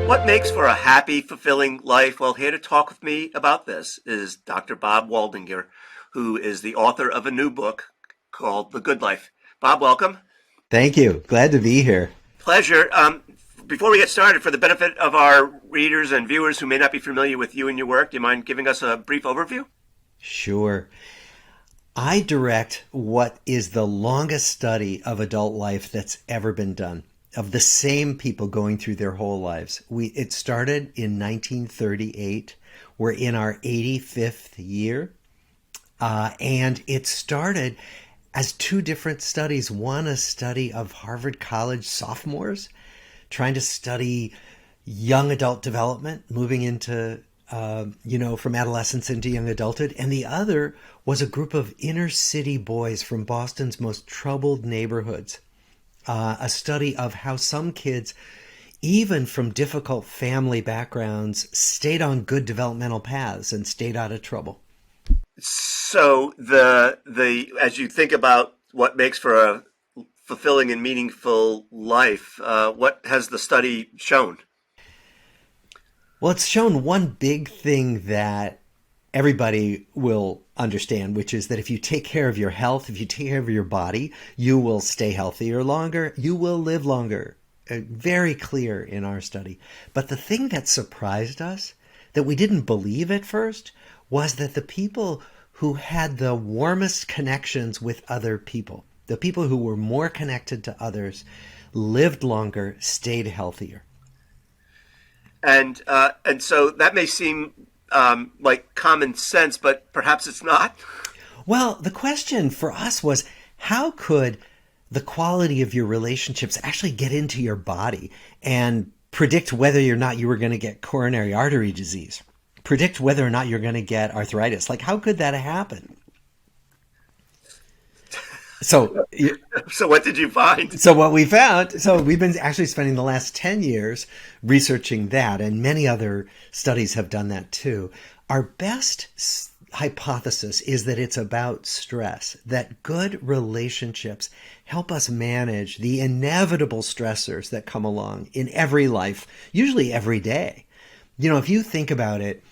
What makes for a happy, fulfilling life? Well, here to talk with me about this is Dr. Bob Waldinger, who is the author of a new book called The Good Life. Bob, welcome. Thank you. Glad to be here. Pleasure. Before we get started, for the benefit of our readers and viewers who may not be familiar with you and your work, do you mind giving us a brief overview? Sure. I direct what is the longest study of adult life that's ever been done, of the same people going through their whole lives. It started in 1938. We're in our 85th year. And it started as two different studies. One, a study of Harvard College sophomores trying to study young adult development, moving into, from adolescence into young adulthood. And the other was a group of inner city boys from Boston's most troubled neighborhoods, a study of how some kids, even from difficult family backgrounds, stayed on good developmental paths and stayed out of trouble. So the as you think about what makes for a fulfilling and meaningful life, what has the study shown? Well, it's shown one big thing that everybody will understand, which is that if you take care of your health, if you take care of your body, you will stay healthier longer, you will live longer. Very clear in our study. But the thing that surprised us, that we didn't believe at first, was that the people who had the warmest connections with other people, the people who were more connected to others, lived longer, stayed healthier. And so that may seem like common sense, but perhaps it's not. Well, the question for us was, how could the quality of your relationships actually get into your body and predict whether or not you were going to get coronary artery disease, predict whether or not you're going to get arthritis? Like, how could that happen? So, So what did you find? so what we found, so we've been actually spending the last 10 years researching that, and many other studies have done that too. Our best hypothesis is that it's about stress, that good relationships help us manage the inevitable stressors that come along in every life, usually every day. If you think about it,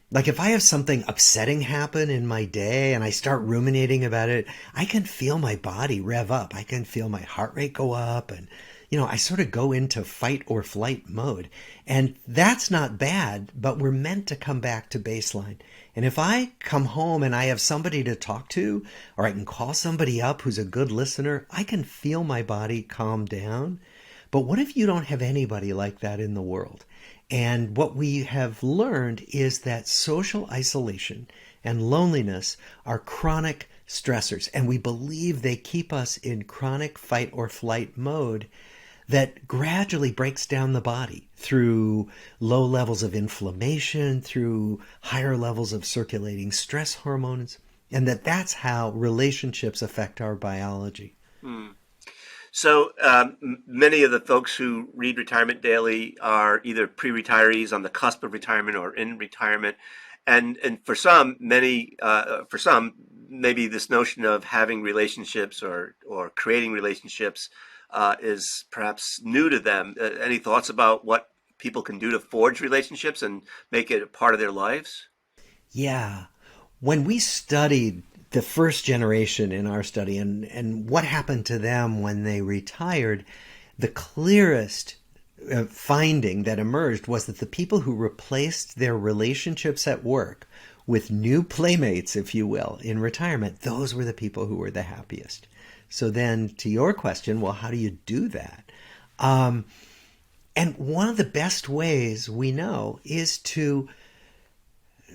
like if I have something upsetting happen in my day and I start ruminating about it, I can feel my body rev up. I can feel my heart rate go up, and I sort of go into fight or flight mode. And that's not bad, but we're meant to come back to baseline. And if I come home and I have somebody to talk to, or I can call somebody up who's a good listener, I can feel my body calm down. But what if you don't have anybody like that in the world? And what we have learned is that social isolation and loneliness are chronic stressors, and we believe they keep us in chronic fight or flight mode that gradually breaks down the body through low levels of inflammation, through higher levels of circulating stress hormones, and that's how relationships affect our biology. Hmm. So many of the folks who read Retirement Daily are either pre-retirees on the cusp of retirement or in retirement, and for some maybe this notion of having relationships or creating relationships is perhaps new to them. Any thoughts about what people can do to forge relationships and make it a part of their lives? Yeah. When we studied the first generation in our study and what happened to them when they retired, the clearest finding that emerged was that the people who replaced their relationships at work with new playmates, if you will, in retirement, those were the people who were the happiest. So then to your question, well, how do you do that? And one of the best ways we know is to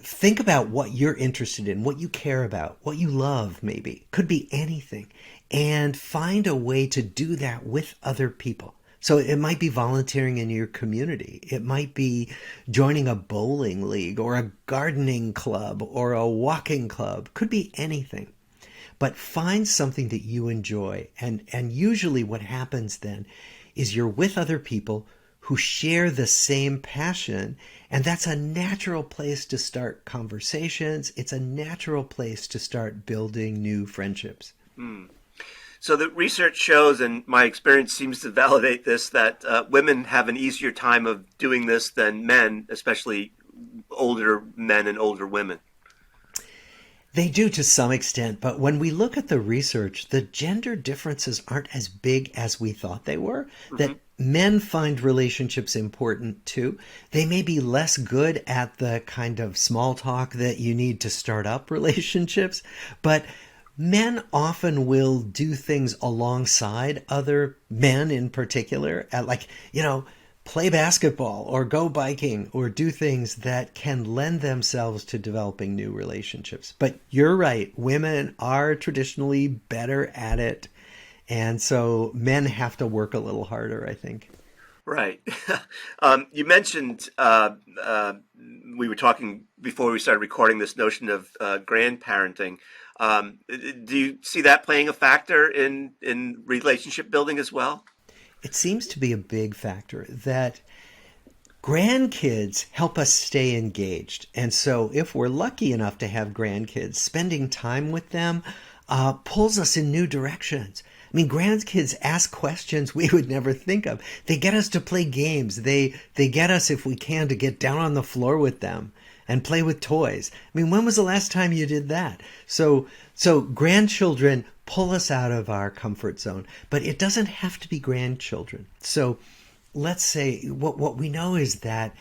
think about what you're interested in, what you care about, what you love, maybe. Could be anything. And find a way to do that with other people. So it might be volunteering in your community. It might be joining a bowling league or a gardening club or a walking club. Could be anything. But find something that you enjoy. And usually what happens then is you're with other people who share the same passion. And that's a natural place to start conversations. It's a natural place to start building new friendships. Hmm. So the research shows, and my experience seems to validate this, that women have an easier time of doing this than men, especially older men and older women. They do to some extent, but when we look at the research, the gender differences aren't as big as we thought they were. Mm-hmm. That men find relationships important too. They may be less good at the kind of small talk that you need to start up relationships, but men often will do things alongside other men in particular, at like, play basketball or go biking or do things that can lend themselves to developing new relationships. But you're right, women are traditionally better at it. And so men have to work a little harder, I think. Right. You mentioned we were talking before we started recording this notion of grandparenting. Do you see that playing a factor in relationship building as well? It seems to be a big factor that grandkids help us stay engaged. And so, if we're lucky enough to have grandkids, spending time with them pulls us in new directions. I mean, grandkids ask questions we would never think of. They get us to play games. They get us, if we can, to get down on the floor with them and play with toys. I mean, when was the last time you did that? So grandchildren pull us out of our comfort zone, but it doesn't have to be grandchildren. So let's say what we know is that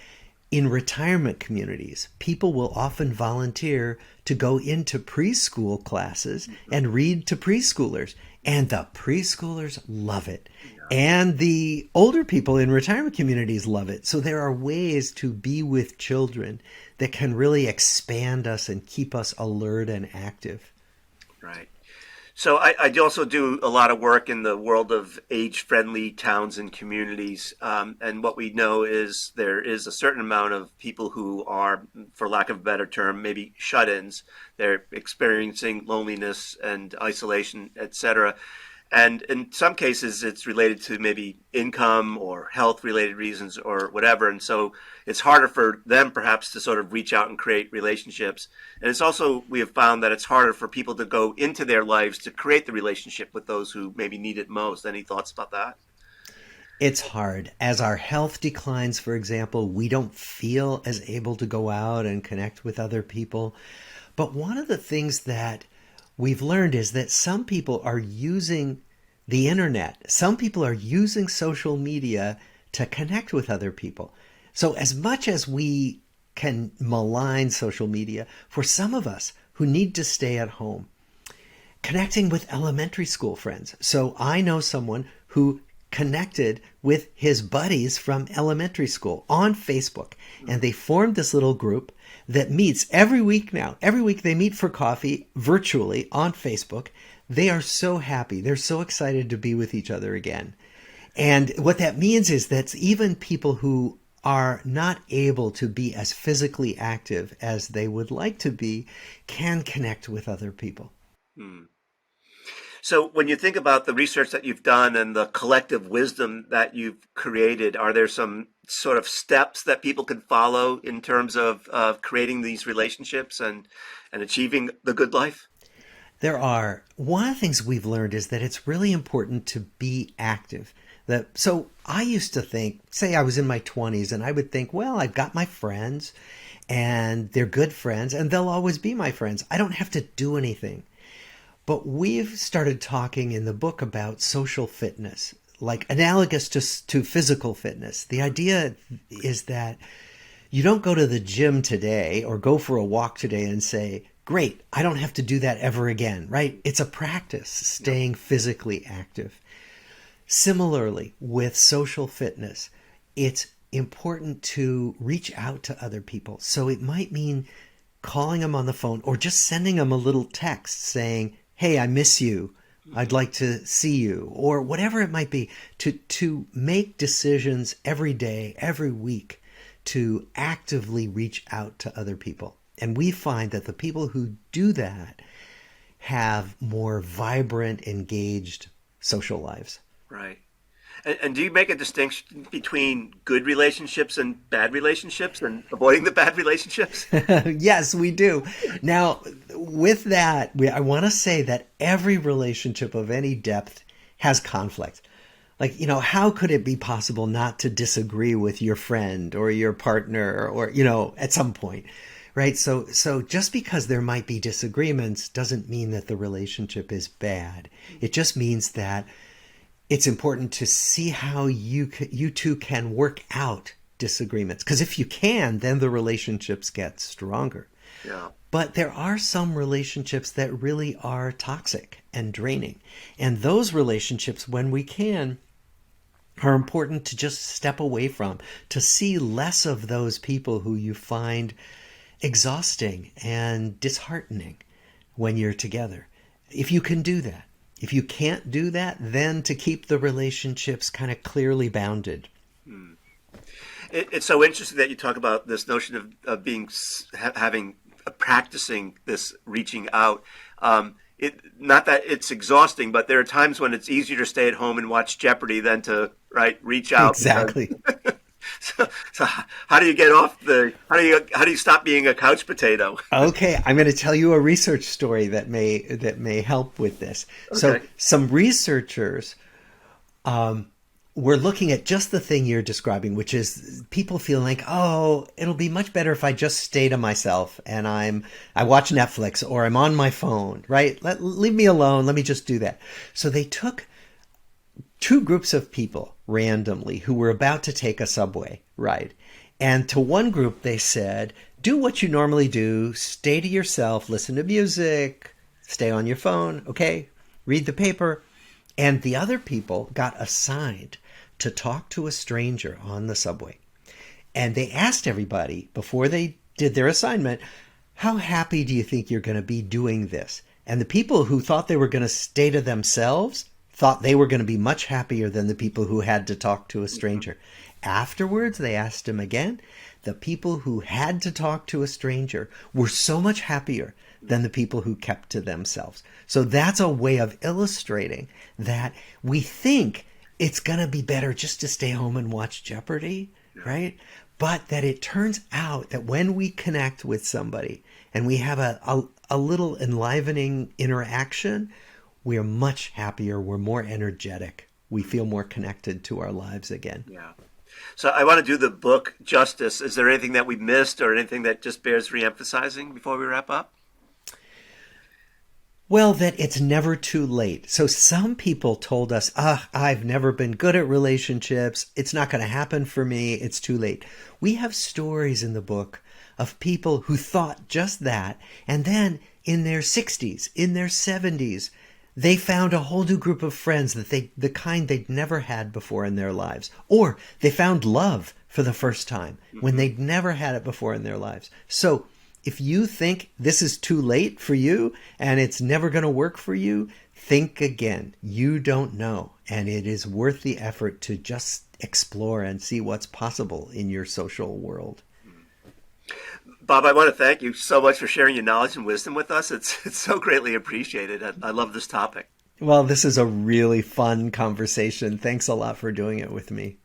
in retirement communities, people will often volunteer to go into preschool classes and read to preschoolers. And the preschoolers love it. And the older people in retirement communities love it. So there are ways to be with children that can really expand us and keep us alert and active. Right. So I also do a lot of work in the world of age-friendly towns and communities, and what we know is there is a certain amount of people who are, for lack of a better term, maybe shut-ins. They're experiencing loneliness and isolation, etc. And in some cases, it's related to maybe income or health related reasons or whatever. And so it's harder for them perhaps to sort of reach out and create relationships. And it's also, we have found that it's harder for people to go into their lives to create the relationship with those who maybe need it most. Any thoughts about that? It's hard. As our health declines, for example, we don't feel as able to go out and connect with other people. But one of the things that we've learned is that some people are using the internet. Some people are using social media to connect with other people. So as much as we can malign social media, for some of us who need to stay at home, connecting with elementary school friends. So I know someone who connected with his buddies from elementary school on Facebook, and they formed this little group that meets every week now. Every week they meet for coffee virtually on Facebook. They are so happy. They're so excited to be with each other again. And what that means is that even people who are not able to be as physically active as they would like to be can connect with other people. Hmm. So when you think about the research that you've done and the collective wisdom that you've created, are there some sort of steps that people can follow in terms of creating these relationships and achieving the good life? There are. One of the things we've learned is that it's really important to be active. So I used to think, say I was in my 20s, and I would think, well, I've got my friends and they're good friends and they'll always be my friends. I don't have to do anything. But we've started talking in the book about social fitness, like analogous to physical fitness. The idea is that you don't go to the gym today or go for a walk today and say, great, I don't have to do that ever again, right? It's a practice, staying physically active. Similarly, with social fitness, it's important to reach out to other people. So it might mean calling them on the phone or just sending them a little text saying, hey, I miss you. I'd like to see you, or whatever it might be, to make decisions every day, every week, to actively reach out to other people. And we find that the people who do that have more vibrant, engaged social lives. Right. And do you make a distinction between good relationships and bad relationships and avoiding the bad relationships? Yes, we do. Now, with that, I want to say that every relationship of any depth has conflict. Like, how could it be possible not to disagree with your friend or your partner or, at some point, right? So just because there might be disagreements doesn't mean that the relationship is bad. It just means that it's important to see how you two can work out disagreements. Because if you can, then the relationships get stronger. Yeah. But there are some relationships that really are toxic and draining. And those relationships, when we can, are important to just step away from, to see less of those people who you find exhausting and disheartening when you're together. If you can do that. If you can't do that, then to keep the relationships kind of clearly bounded. It's so interesting that you talk about this notion of being having practicing this reaching out. Not that it's exhausting, but there are times when it's easier to stay at home and watch Jeopardy than to reach out. Exactly. So how do you get off the how do you stop being a couch potato? Okay, I'm going to tell you a research story that may help with this. So Okay. some researchers were looking at just the thing you're describing, which is people feel like, oh, it'll be much better if I just stay to myself and I watch Netflix or I'm on my phone, right? Leave me alone. Let me just do that. So they took two groups of people randomly who were about to take a subway ride. And to one group, they said, do what you normally do, stay to yourself, listen to music, stay on your phone, okay? Read the paper. And the other people got assigned to talk to a stranger on the subway. And they asked everybody before they did their assignment, how happy do you think you're going to be doing this? And the people who thought they were going to stay to themselves thought they were going to be much happier than the people who had to talk to a stranger. Afterwards, they asked him again. The people who had to talk to a stranger were so much happier than the people who kept to themselves. So that's a way of illustrating that we think it's going to be better just to stay home and watch Jeopardy, right? But that it turns out that when we connect with somebody and we have a little enlivening interaction, we're much happier, we're more energetic, we feel more connected to our lives again. Yeah. So I want to do the book justice. Is there anything that we missed or anything that just bears reemphasizing before we wrap up? Well, that it's never too late. So some people told us, I've never been good at relationships. It's not going to happen for me. It's too late. We have stories in the book of people who thought just that. And then in their 60s, in their 70s, they found a whole new group of friends the kind they'd never had before in their lives. Or they found love for the first time when they'd never had it before in their lives. So if you think this is too late for you and it's never going to work for you, think again. You don't know. And it is worth the effort to just explore and see what's possible in your social world. Bob, I want to thank you so much for sharing your knowledge and wisdom with us. It's so greatly appreciated. I love this topic. Well, this is a really fun conversation. Thanks a lot for doing it with me.